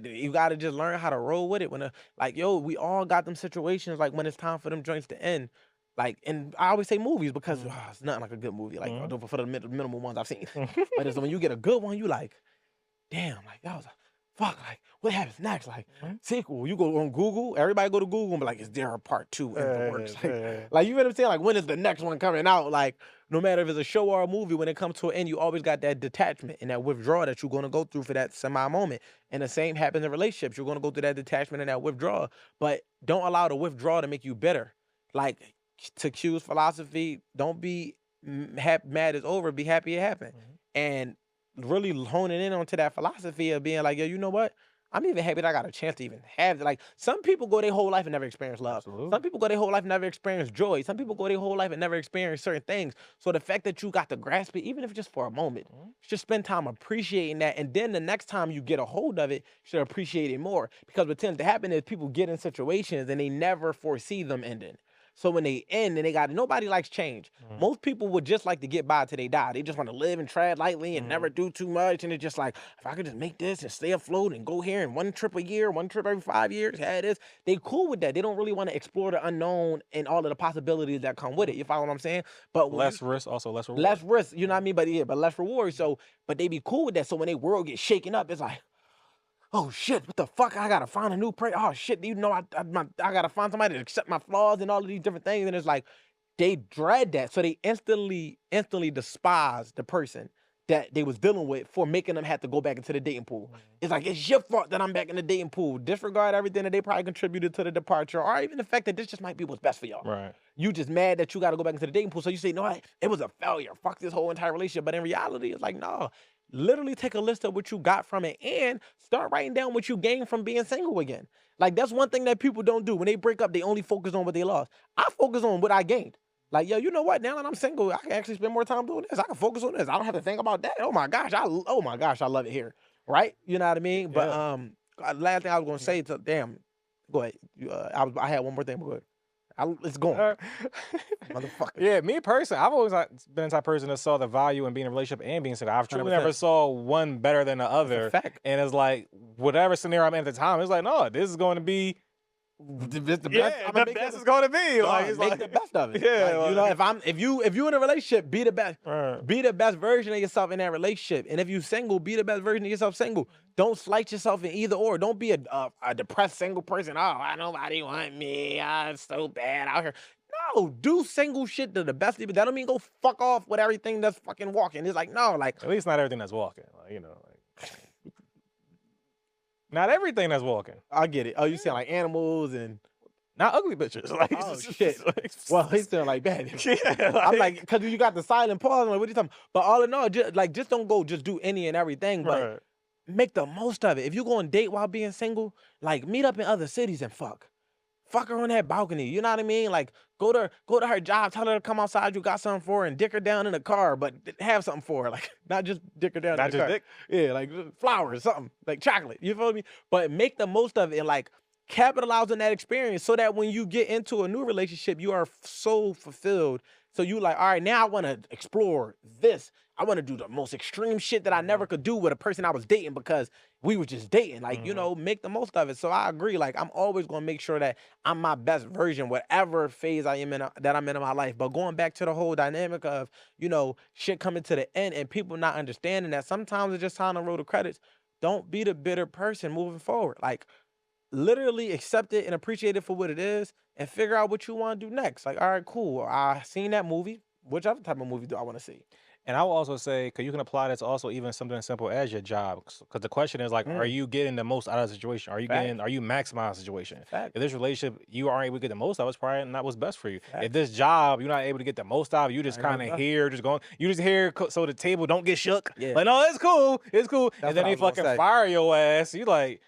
Speaker 1: You got to just learn how to roll with it. Like, yo, we all got them situations, like, when it's time for them joints to end. Like, and I always say movies because it's nothing like a good movie, like for the minimal ones I've seen. But it's when you get a good one, you like, damn, like, that was fuck, like, what happens next? Like, sequel. You go on Google, everybody go to Google and be like, is there a part 2 in the works? Like, you know what I'm saying? Like, when is the next one coming out? Like, no matter if it's a show or a movie, when it comes to an end, you always got that detachment and that withdrawal that you're going to go through for that semi-moment. And the same happens in relationships. You're going to go through that detachment and that withdrawal. But don't allow the withdrawal to make you bitter. Like, to Q's philosophy, don't be mad it's over, be happy it happened. And really honing in onto that philosophy of being like, yo, you know what? I'm even happy that I got a chance to even have it. Like, some people go their whole life and never experience love.
Speaker 2: Absolutely.
Speaker 1: Some people go their whole life and never experience joy. Some people go their whole life and never experience certain things. So the fact that you got to grasp it, even if it's just for a moment, just spend time appreciating that. And then the next time you get a hold of it, you should appreciate it more. Because what tends to happen is people get in situations and they never foresee them ending. So when they end and nobody likes change. Most people would just like to get by till they die. They just want to live and tread lightly and never do too much. And it's just like, if I could just make this and stay afloat and go here and one trip a year, one trip every 5 years, they cool with that. They don't really want to explore the unknown and all of the possibilities that come with it. You follow what I'm saying? But
Speaker 2: less risk, also less reward.
Speaker 1: Less risk, you know what I mean? But less reward. So, but they be cool with that. So when their world gets shaken up, it's like, oh shit, what the fuck? I gotta find a new prey. Oh shit, you know, I gotta find somebody to accept my flaws and all of these different things. And it's like, they dread that. So they instantly despise the person that they was dealing with for making them have to go back into the dating pool. It's like, it's your fault that I'm back in the dating pool. Disregard everything that they probably contributed to the departure, or even the fact that this just might be what's best for y'all.
Speaker 2: Right.
Speaker 1: You just mad that you gotta go back into the dating pool. So you say, no, it was a failure. Fuck this whole entire relationship. But in reality, it's like, no. Literally take a list of what you got from it and start writing down what you gained from being single again. Like, that's one thing that people don't do. When they break up, they only focus on what they lost. I focus on what I gained. Like, yo, you know what? Now that I'm single, I can actually spend more time doing this. I can focus on this. I don't have to think about that. Oh my gosh, I love it here. Right? You know what I mean?
Speaker 2: Yeah.
Speaker 1: But last thing I was gonna say to go ahead. I had one more thing, but go ahead. It's going. Motherfucker.
Speaker 2: Yeah, me personally, I've always been the type of person that saw the value in being in a relationship and being single. I've truly
Speaker 1: 100%.
Speaker 2: never saw one better than the other.
Speaker 1: That's a fact.
Speaker 2: And it's like, whatever scenario I'm in at the time, it's like, no, this is going to be
Speaker 1: the best.
Speaker 2: Yeah, the best is going to be. Like, it's
Speaker 1: make
Speaker 2: like
Speaker 1: the best of it.
Speaker 2: Yeah,
Speaker 1: like, you know, if you in a relationship, be the best.
Speaker 2: Right.
Speaker 1: Be the best version of yourself in that relationship. And if you single, be the best version of yourself single. Don't slight yourself in either or. Don't be a depressed single person. Oh, nobody want me. It's so bad out here. No, do single shit to the best of it. That don't mean go fuck off with everything that's fucking walking. It's like, no, like,
Speaker 2: at least not everything that's walking. Like, you know, like, not everything that's walking.
Speaker 1: I get it. Oh, you saying like animals and
Speaker 2: not ugly bitches. Like,
Speaker 1: oh shit. Well, he's still like that. Yeah, I'm like, because you got the silent pause. I'm like, what are you talking? But all in all, just don't go, just do any and everything. But
Speaker 2: right.
Speaker 1: make the most of it. If you go on date while being single, like meet up in other cities and fuck. Fuck her on that balcony. You know what I mean? Like go to her job, tell her to come outside, you got something for her, and dick her down in the car, but have something for her. Like not just dick her down
Speaker 2: Not
Speaker 1: in the
Speaker 2: just
Speaker 1: car.
Speaker 2: dick.
Speaker 1: Yeah, like flowers, something, like chocolate. You feel me? But make the most of it and like capitalize on that experience so that when you get into a new relationship, you are so fulfilled. So you like, all right, now I want to explore this. I want to do the most extreme shit that I never could do with a person I was dating because we were just dating. Like, you know, make the most of it. So I agree. Like, I'm always gonna make sure that I'm my best version, whatever phase I am in that I'm in my life. But going back to the whole dynamic of, you know, shit coming to the end and people not understanding that sometimes it's just time to roll the credits. Don't be the bitter person moving forward. Like literally accept it and appreciate it for what it is and figure out what you want to do next. Like, all right, cool. I seen that movie. Which other type of movie do I want to see?
Speaker 2: And I will also say, because you can apply this also even something as simple as your job. Because the question is like, are you getting the most out of the situation? Are you maximizing the situation?
Speaker 1: Fact.
Speaker 2: If this relationship you aren't able to get the most out of, it's probably not what's best for you.
Speaker 1: Fact.
Speaker 2: If this job you're not able to get the most out of, you just kind of here, just going, you just here so the table don't get shook.
Speaker 1: Yeah.
Speaker 2: Like, no, it's cool, it's cool.
Speaker 1: That's
Speaker 2: and then they fucking fire your ass. You like,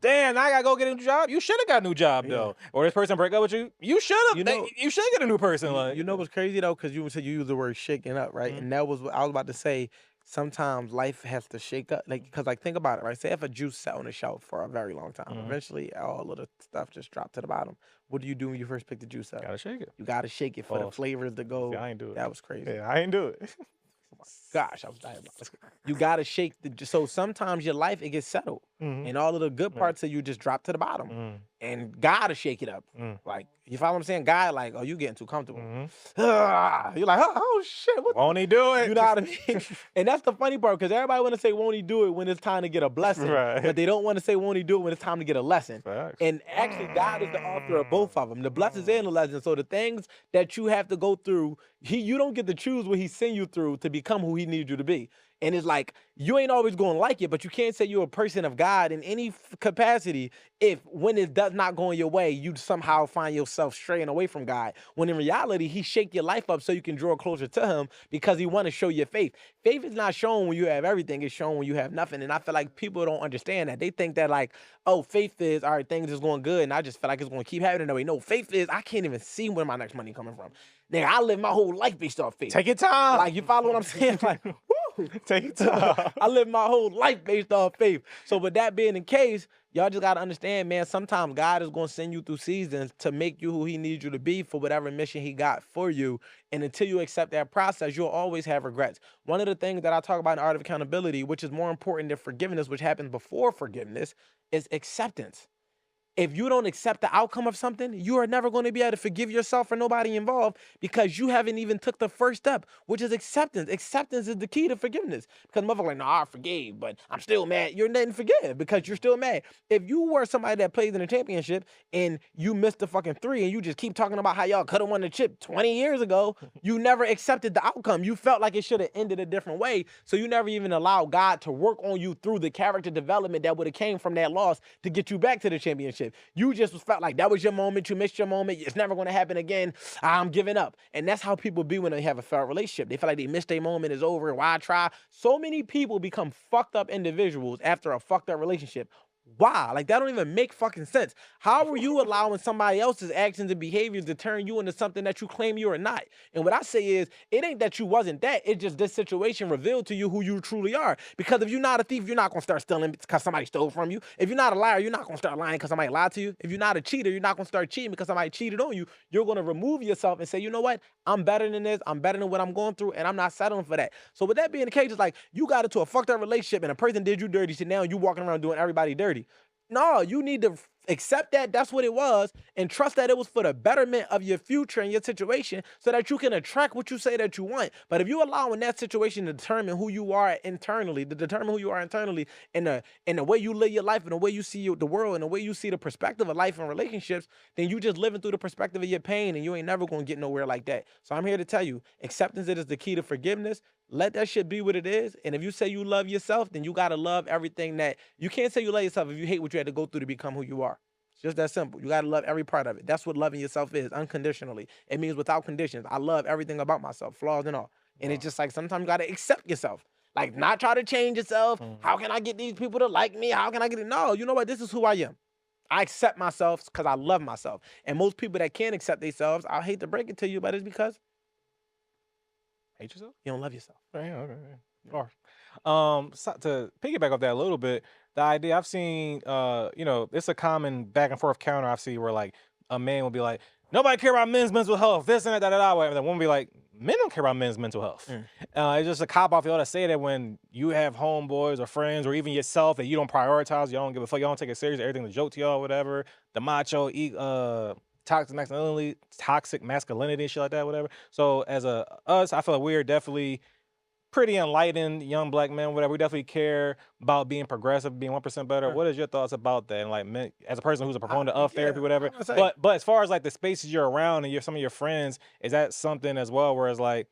Speaker 2: damn, now I gotta go get a new job. You should have got a new job though. Or this person break up with you. You should have. You should get a new person. Like,
Speaker 1: you know what's crazy though, because you said you use the word shaking up, right? And that was what I was about to say. Sometimes life has to shake up, like because like think about it, right? Say if a juice sat on the shelf for a very long time, eventually all of the stuff just dropped to the bottom. What do you do when you first pick the juice up?
Speaker 2: Gotta shake it.
Speaker 1: You gotta shake it for the flavors to go.
Speaker 2: Yeah, I ain't do it.
Speaker 1: That was crazy.
Speaker 2: Yeah, I ain't do it.
Speaker 1: Oh my gosh, I was dying about it. You gotta shake so sometimes your life it gets settled. And all of the good parts of you just drop to the bottom. And gotta shake it up. Like, you follow what I'm saying? God, like, oh, you getting too comfortable. You're like, oh shit, what
Speaker 2: won't he do it?
Speaker 1: You know what I mean? And that's the funny part, because everybody want to say, won't he do it when it's time to get a blessing?
Speaker 2: Right.
Speaker 1: But they don't want to say, won't he do it when it's time to get a lesson?
Speaker 2: Facts.
Speaker 1: And actually, God is the author of both of them, the blessings and the lessons. So the things that you have to go through, you don't get to choose what he send you through to become who he needs you to be. And it's like, you ain't always going to like it, but you can't say you're a person of God in any capacity if when it does not go in your way, you somehow find yourself straying away from God. When in reality, he shake your life up so you can draw closer to him because he want to show your faith. Faith is not shown when you have everything. It's shown when you have nothing. And I feel like people don't understand that. They think that like, oh, faith is, all right, things is going good. And I just feel like it's going to keep happening that way. No, faith is, I can't even see where my next money coming from. Nigga, I live my whole life based off faith.
Speaker 2: Take your time.
Speaker 1: Like, you follow what I'm saying? Like, woo.
Speaker 2: Take your time.
Speaker 1: I live my whole life based off faith. So with that being the case, y'all just got to understand, man, sometimes God is going to send you through seasons to make you who he needs you to be for whatever mission he got for you. And until you accept that process, you'll always have regrets. One of the things that I talk about in Art of Accountability, which is more important than forgiveness, which happens before forgiveness, is acceptance. If you don't accept the outcome of something, you are never going to be able to forgive yourself or nobody involved because you haven't even took the first step, which is acceptance. Acceptance is the key to forgiveness. Because motherfuckers like, no, I forgave, but I'm still mad. You're not forgive because you're still mad. If you were somebody that plays in a championship and you missed the fucking 3 and you just keep talking about how y'all could have won the chip 20 years ago, you never accepted the outcome. You felt like it should have ended a different way. So you never even allowed God to work on you through the character development that would have came from that loss to get you back to the championship. You just felt like that was your moment. You missed your moment. It's never going to happen again. I'm giving up. And that's how people be when they have a failed relationship. They feel like they missed their moment. It's over. Why try? So many people become fucked up individuals after a fucked up relationship. Why? Like, that don't even make fucking sense. How are you allowing somebody else's actions and behaviors to turn you into something that you claim you are not? And what I say is, it ain't that you wasn't that. It's just this situation revealed to you who you truly are. Because if you're not a thief, you're not going to start stealing because somebody stole from you. If you're not a liar, you're not going to start lying because somebody lied to you. If you're not a cheater, you're not going to start cheating because somebody cheated on you. You're going to remove yourself and say, you know what? I'm better than this. I'm better than what I'm going through, and I'm not settling for that. So with that being the case, it's like you got into a fucked up relationship and a person did you dirty, so now you walking around doing everybody dirty. No, you need to accept that that's what it was and trust that it was for the betterment of your future and your situation so that you can attract what you say that you want. But if you allow in that situation to determine who you are internally, and the way you live your life and the way you see the world and the way you see the perspective of life and relationships, then you just living through the perspective of your pain and you ain't never going to get nowhere like that. So I'm here to tell you, acceptance is the key to forgiveness. Let that shit be what it is. And if you say you love yourself, then you got to love everything that you can't say you love yourself if you hate what you had to go through to become who you are. Just that simple. You gotta love every part of it. That's what loving yourself is, unconditionally. It means without conditions. I love everything about myself, flaws and all. And it's just like sometimes you gotta accept yourself. Like not try to change yourself. How can I get these people to like me? How can I get it? No, you know what? This is who I am. I accept myself because I love myself. And most people that can't accept themselves, I hate to break it to you, but it's because
Speaker 2: hate yourself?
Speaker 1: You don't love yourself.
Speaker 2: Right, okay. Or so to piggyback off that a little bit, the idea I've seen, it's a common back and forth counter I've seen where like a man will be like, nobody care about men's mental health, this and that, and then one will be like, men don't care about men's mental health. It's just a cop off y'all to say that when you have homeboys or friends or even yourself that you don't prioritize, y'all don't give a fuck, y'all don't take it serious, everything's a joke to y'all, whatever. The macho, toxic masculinity and shit like that, whatever. So as us, I feel like we're definitely pretty enlightened young black men, whatever. We definitely care about being progressive, being 1% better. What is your thoughts about that? And like, as a person who's a proponent of therapy, whatever. But as far as like the spaces you're around and some of your friends, is that something as well where it's like,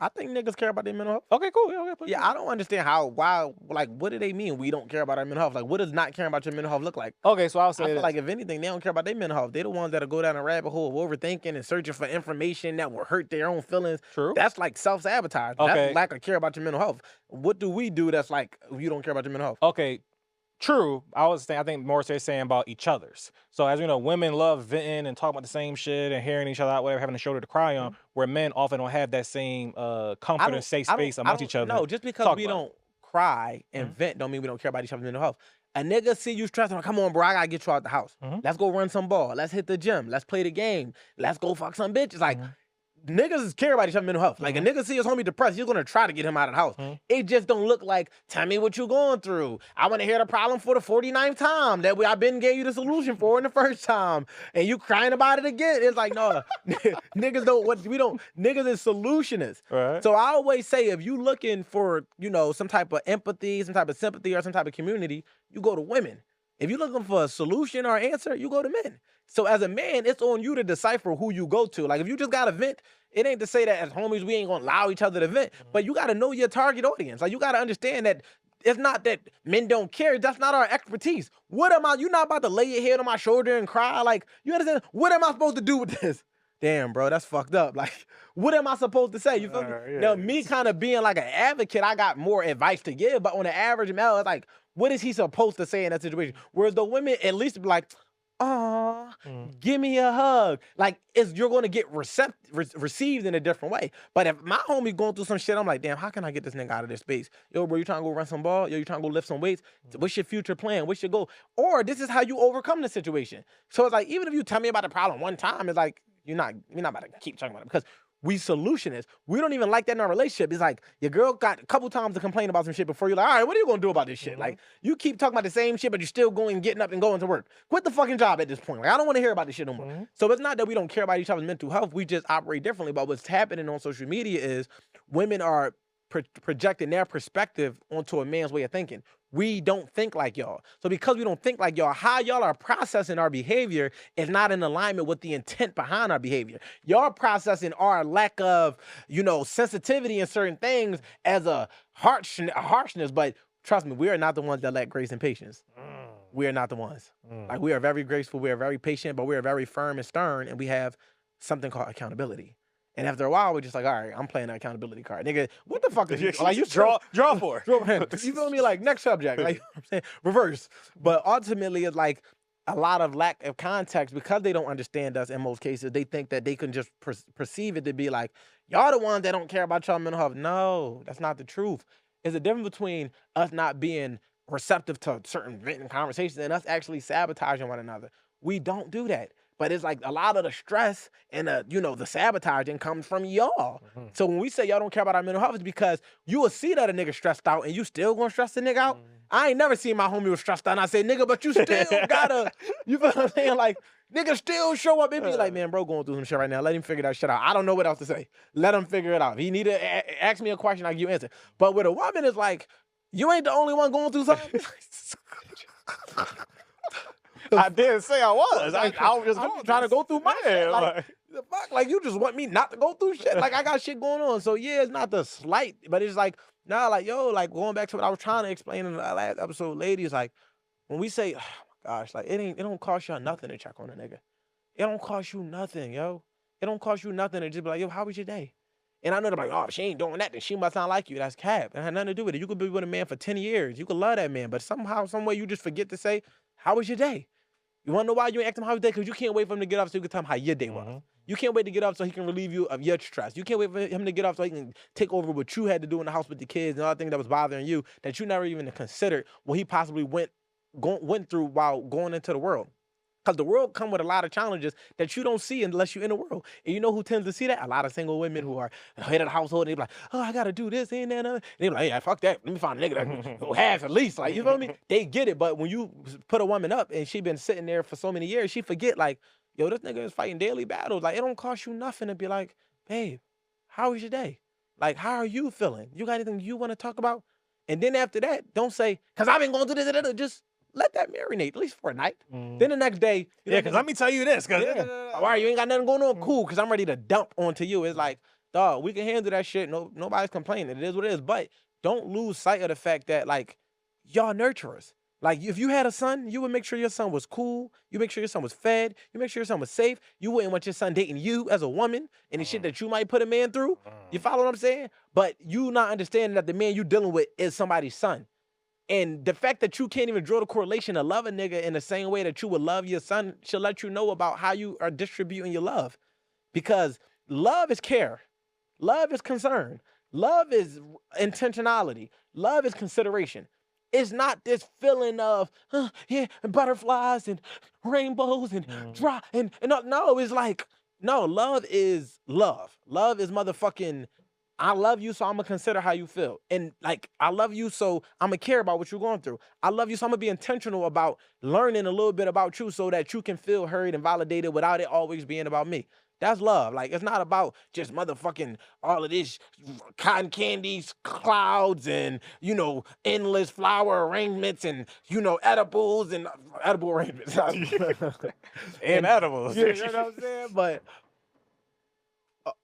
Speaker 1: I think niggas care about their mental health.
Speaker 2: Okay, cool.
Speaker 1: Yeah, I don't understand why, like, what do they mean we don't care about our mental health? Like, what does not caring about your mental health look like?
Speaker 2: Okay, so I'll say
Speaker 1: I feel like if anything, they don't care about their mental health. They're the ones that'll go down a rabbit hole of overthinking and searching for information that will hurt their own feelings.
Speaker 2: True.
Speaker 1: That's like self-sabotage.
Speaker 2: Okay.
Speaker 1: That's lack of care about your mental health. What do we do that's like, you don't care about your mental health?
Speaker 2: Okay. True. I think more so saying about each other's. So as we know, women love venting and talking about the same shit and hearing each other out, whatever, having a shoulder to cry on, where men often don't have that same comfort and safe space amongst each other.
Speaker 1: No, just because we don't cry and vent don't mean we don't care about each other's mental health. A nigga see you stressed, like, come on, bro, I gotta get you out the house. Let's go run some ball. Let's hit the gym. Let's play the game. Let's go fuck some bitches. Like, niggas care about each other's mental health. Like, a nigga see his homie depressed, he's gonna try to get him out of the house. It just don't look like, tell me what you going through. I wanna hear the problem for the 49th time that I been gave you the solution for in the first time. And you crying about it again. It's like, no, niggas is solutionists.
Speaker 2: Right.
Speaker 1: So I always say, if you looking for, some type of empathy, some type of sympathy, or some type of community, you go to women. If you're looking for a solution or an answer, you go to men. So as a man, it's on you to decipher who you go to. Like, if you just got to vent, it ain't to say that as homies, we ain't going to allow each other to vent, but you got to know your target audience. Like, you got to understand that it's not that men don't care. That's not our expertise. You're not about to lay your head on my shoulder and cry. Like, you understand? What am I supposed to do with this? Damn, bro, that's fucked up. Like, what am I supposed to say? You feel me?
Speaker 2: Yeah.
Speaker 1: Now, me kind of being like an advocate, I got more advice to give, but on the average male, it's like, what is he supposed to say in that situation? Whereas the women at least be like, aw, give me a hug. Like, you're going to get received in a different way. But if my homie going through some shit, I'm like, damn, how can I get this nigga out of this space? Yo, bro, you trying to go run some ball? Yo, you trying to go lift some weights? What's your future plan? What's your goal? Or this is how you overcome the situation. So it's like, even if you tell me about the problem one time, it's like, you're not about to keep talking about it, because we solutionists. We don't even like that in our relationship. It's like, your girl got a couple times to complain about some shit before you're like, all right, what are you going to do about this shit? Like, you keep talking about the same shit, but you're still getting up and going to work. Quit the fucking job at this point. Like, I don't want to hear about this shit no more. So it's not that we don't care about each other's mental health. We just operate differently. But what's happening on social media is women are projecting their perspective onto a man's way of thinking. We don't think like y'all. So because we don't think like y'all, how y'all are processing our behavior is not in alignment with the intent behind our behavior. Y'all processing our lack of, sensitivity in certain things as a harshness. But trust me, we are not the ones that lack grace and patience. We are not the ones. Like, we are very graceful, we are very patient, but we are very firm and stern, and we have something called accountability. And after a while, we're just like, all right, I'm playing the accountability card. Nigga, what the fuck is you like? You
Speaker 2: draw for it.
Speaker 1: You feel me? Like, next subject. Like, I'm saying, reverse. But ultimately, it's like a lot of lack of context, because they don't understand us in most cases. They think that they can just perceive it to be like, y'all the ones that don't care about y'all mental health. No, that's not the truth. There's a difference between us not being receptive to certain written conversations and us actually sabotaging one another. We don't do that. But it's like a lot of the stress and the sabotaging comes from y'all. So when we say y'all don't care about our mental health, it's because you will see that a nigga stressed out and you still gonna stress the nigga out. I ain't never seen my homie was stressed out and I say, nigga, but you still gotta, you feel what I'm saying? Like, nigga still show up and be like, man, bro, going through some shit right now. Let him figure that shit out. I don't know what else to say. Let him figure it out. If he need to ask me a question, I'll give you an answer. But with a woman, it's like, you ain't the only one going through something.
Speaker 2: I didn't say I was. I was just
Speaker 1: trying to go through my shit.
Speaker 2: Like,
Speaker 1: the fuck? Like, you just want me not to go through shit? Like, I got shit going on. So, yeah, it's not the slight, but it's like, nah, like, yo, like, going back to what I was trying to explain in the last episode, ladies, like, when we say, gosh, like it don't cost y'all nothing to check on a nigga. It don't cost you nothing, yo. It don't cost you nothing to just be like, yo, how was your day? And I know they're like, oh, if she ain't doing that, then she must not like you. That's cap. It had nothing to do with it. You could be with a man for 10 years. You could love that man, but somehow, some way, you just forget to say, how was your day? You want to know why you ain't asking him how was your day? Because you can't wait for him to get up so you can tell him how your day was. You can't wait to get up so he can relieve you of your stress. You can't wait for him to get up so he can take over what you had to do in the house with the kids and all the things that was bothering you that you never even considered what he possibly went through while going into the world. Because the world come with a lot of challenges that you don't see unless you're in the world. And you know who tends to see that? A lot of single women who are head of the household. And they're like, oh, I got to do this and that. And they're like, yeah, fuck that. Let me find a nigga that has at least. Like, you feel me? They get it. But when you put a woman up and she been sitting there for so many years, she forget like, yo, this nigga is fighting daily battles. Like, it don't cost you nothing to be like, babe, how was your day? Like, how are you feeling? You got anything you want to talk about? And then after that, don't say, because I've been going through this. Just let that marinate, at least for a night. Then the next day,
Speaker 2: yeah, because let me tell you this.
Speaker 1: All right, you ain't got nothing going on, cool, because I'm ready to dump onto you. It's like, dog, we can handle that shit. No, nobody's complaining. It is what it is. But don't lose sight of the fact that, like, y'all nurturers. Like, if you had a son, you would make sure your son was cool. You make sure your son was fed. You make sure your son was safe. You wouldn't want your son dating you as a woman and the shit that you might put a man through. You follow what I'm saying? But you not understanding that the man you dealing with is somebody's son. And the fact that you can't even draw the correlation to love a nigga in the same way that you would love your son should let you know about how you are distributing your love. Because love is care. Love is concern. Love is intentionality. Love is consideration. It's not this feeling of, yeah, and butterflies and rainbows and dry. And no, it's like, no, love is love. Love is motherfucking, I love you, so I'm gonna consider how you feel. And like, I love you, so I'm gonna care about what you're going through. I love you, so I'm gonna be intentional about learning a little bit about you so that you can feel heard and validated without it always being about me. That's love. Like, it's not about just motherfucking all of this cotton candies, clouds, and, you know, endless flower arrangements and, you know, edibles and edible arrangements.
Speaker 2: and edibles.
Speaker 1: You know what I'm saying? But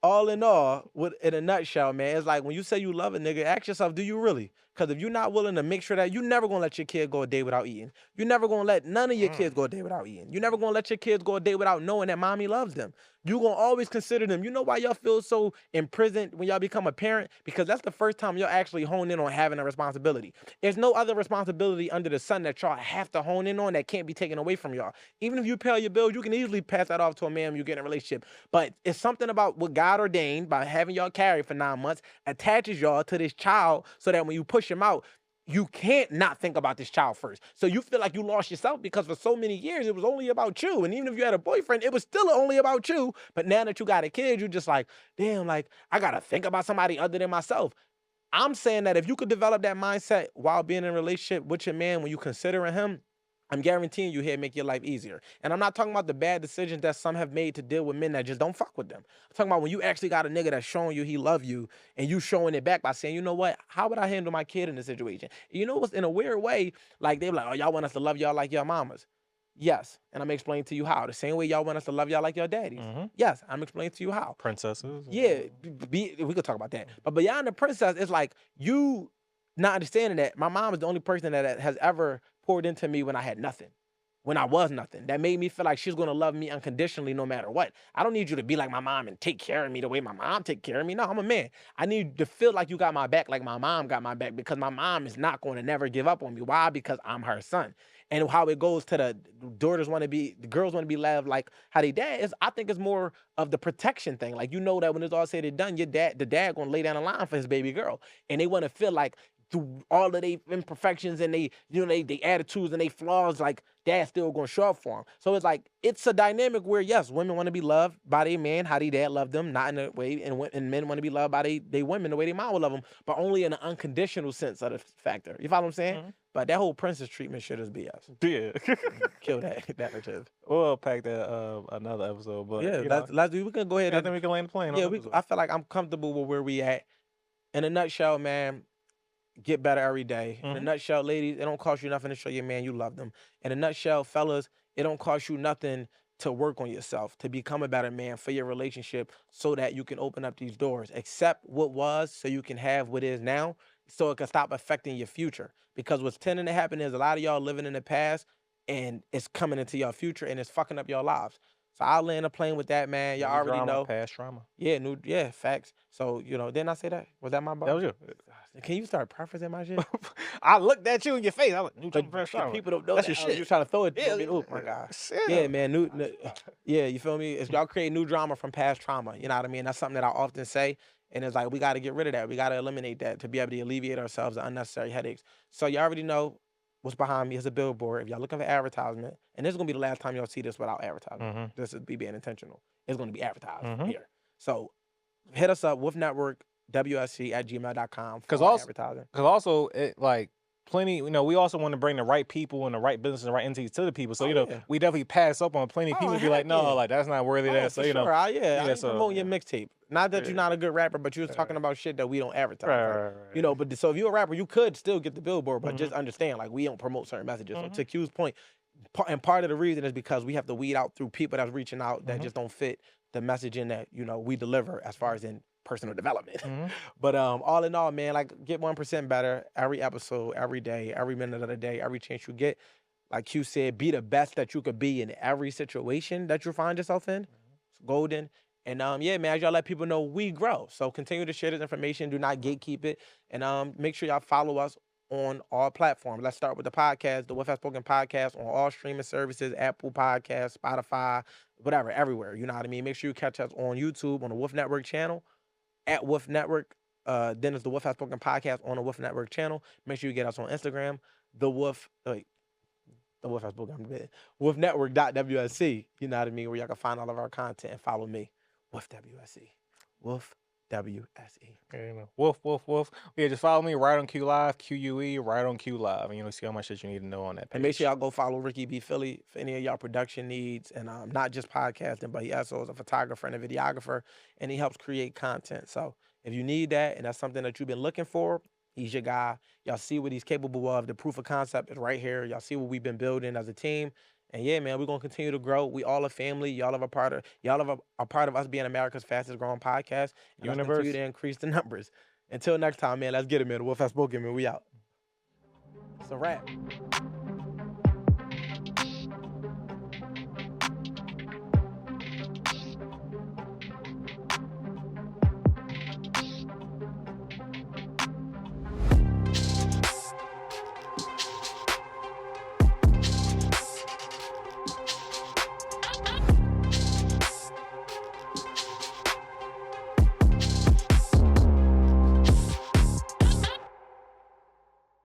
Speaker 1: all in all, in a nutshell, man, it's like when you say you love a nigga, ask yourself, do you really? Because if you're not willing to make sure that, you're never going to let your kid go a day without eating. You're never going to let none of your kids go a day without eating. You're never going to let your kids go a day without knowing that mommy loves them. You're going to always consider them. You know why y'all feel so imprisoned when y'all become a parent? Because that's the first time y'all actually hone in on having a responsibility. There's no other responsibility under the sun that y'all have to hone in on that can't be taken away from y'all. Even if you pay your bills, you can easily pass that off to a man when you get in a relationship. But it's something about what God ordained by having y'all carry for 9 months attaches y'all to this child so that when you push him out, you can't not think about this child first. So you feel like you lost yourself because for so many years, it was only about you. And even if you had a boyfriend, it was still only about you. But now that you got a kid, you're just like, damn, like, I got to think about somebody other than myself. I'm saying that if you could develop that mindset while being in a relationship with your man, when you considering him, I'm guaranteeing you he'll make your life easier. And I'm not talking about the bad decisions that some have made to deal with men that just don't fuck with them. I'm talking about when you actually got a nigga that's showing you he love you and you showing it back by saying, you know what, how would I handle my kid in this situation? You know what's, in a weird way, like they're like, oh, y'all want us to love y'all like your mamas. Yes, and I'm explaining to you how. The same way y'all want us to love y'all like your daddies. Yes, I'm explaining to you how.
Speaker 2: Princesses.
Speaker 1: Yeah, we could talk about that. But beyond the princess, it's like you not understanding that my mom is the only person that has ever poured into me when I had nothing, when I was nothing. That made me feel like she's gonna love me unconditionally no matter what. I don't need you to be like my mom and take care of me the way my mom take care of me. No, I'm a man. I need to feel like you got my back like my mom got my back, because my mom is not going to never give up on me. Why? Because I'm her son. And how it goes to the girls want to be loved like how they dad is, I think it's more of the protection thing. Like, you know that when it's all said and done, the dad gonna lay down a line for his baby girl. And they want to feel like through all of their imperfections and they attitudes and they flaws, like dad's still gonna show up for them. So it's like, it's a dynamic where yes, women want to be loved by their man, how their dad loved them, not in a way, and men want to be loved by they women the way their mom would love them, but only in an unconditional sense of the factor. You follow what I'm saying? But that whole princess treatment shit is BS.
Speaker 2: Yeah.
Speaker 1: Kill that narrative.
Speaker 2: We'll pack that another episode. But
Speaker 1: yeah, we can go ahead.
Speaker 2: I think we can land the plane.
Speaker 1: Yeah, I feel like I'm comfortable with where we at. In a nutshell, man, get better every day. In a nutshell, ladies, it don't cost you nothing to show your man you love them. In a nutshell, fellas, it don't cost you nothing to work on yourself, to become a better man for your relationship so that you can open up these doors. Accept what was so you can have what is now, so it can stop affecting your future. Because what's tending to happen is a lot of y'all living in the past, and it's coming into your future and it's fucking up your lives. So I'll land a plane with that, man. Y'all already
Speaker 2: drama,
Speaker 1: know.
Speaker 2: past trauma.
Speaker 1: Yeah, facts. So, didn't I say that? Was that my bar?
Speaker 2: That was you.
Speaker 1: Can you start preferencing my shit?
Speaker 2: I looked at you in your face. I was like, new drama, past trauma.
Speaker 1: People don't know
Speaker 2: that's
Speaker 1: that.
Speaker 2: your shit.
Speaker 1: You trying to throw it to me.
Speaker 2: Oh
Speaker 1: my God.
Speaker 2: Yeah,
Speaker 1: Yeah, man. Yeah, you feel me? It's y'all create new drama from past trauma. You know what I mean? That's something that I often say. And it's like, we got to get rid of that. We got to eliminate that to be able to alleviate ourselves the unnecessary headaches. So you already know what's behind me is a billboard. If y'all looking for advertisement, and this is going to be the last time y'all see this without advertising. This is being intentional. It's going to be advertised here. So hit us up with network WSC@gmail.com for advertising.
Speaker 2: Because also, plenty, we also want to bring the right people and the right business and the right entities to the people. So, we definitely pass up on plenty of people be like, no, like, that's not worthy of that. So,
Speaker 1: sure. I ain't
Speaker 2: so,
Speaker 1: promoting your mixtape. Not that you're not a good rapper, but you're talking about shit that we don't advertise. Right. But so if you're a rapper, you could still get the billboard, but just understand, like, we don't promote certain messages. So to Q's point, and part of the reason is because we have to weed out through people that's reaching out that just don't fit the messaging that, we deliver as far as in personal development. But all in all, man, like, get 1% better every episode, every day, every minute of the day, every chance you get. Like Q said, be the best that you could be in every situation that you find yourself in. It's golden. And yeah, man, as y'all let people know, we grow. So continue to share this information. Do not gatekeep it. And make sure y'all follow us on all platforms. Let's start with the podcast, the Wolf Has Spoken podcast, on all streaming services, Apple Podcasts, Spotify, whatever, everywhere. You know what I mean? Make sure you catch us on YouTube on the Wolf Network channel, at Wolf Network. Then it's the Wolf Has Spoken podcast on the Wolf Network channel. Make sure you get us on Instagram, the Wolf Has Spoken, wolfnetwork.WSC. You know what I mean? Where y'all can find all of our content and follow me. Wolf WSC. Wolf WSE.
Speaker 2: Wolf. Yeah, just follow me right on Q Live, QUE, right on Q Live. And see how much shit you need to know on that page.
Speaker 1: And make sure y'all go follow Ricky B. Philly for any of y'all production needs. And not just podcasting, but he also is a photographer and a videographer, and he helps create content. So if you need that and that's something that you've been looking for, he's your guy. Y'all see what he's capable of. The proof of concept is right here. Y'all see what we've been building as a team. And yeah, man, we're gonna continue to grow. We all a family. Y'all are a part of us being America's fastest growing podcast. And let's continue to increase the numbers. Until next time, man, let's get it, man. The Wolf Has Spoken, man. We out. It's a wrap.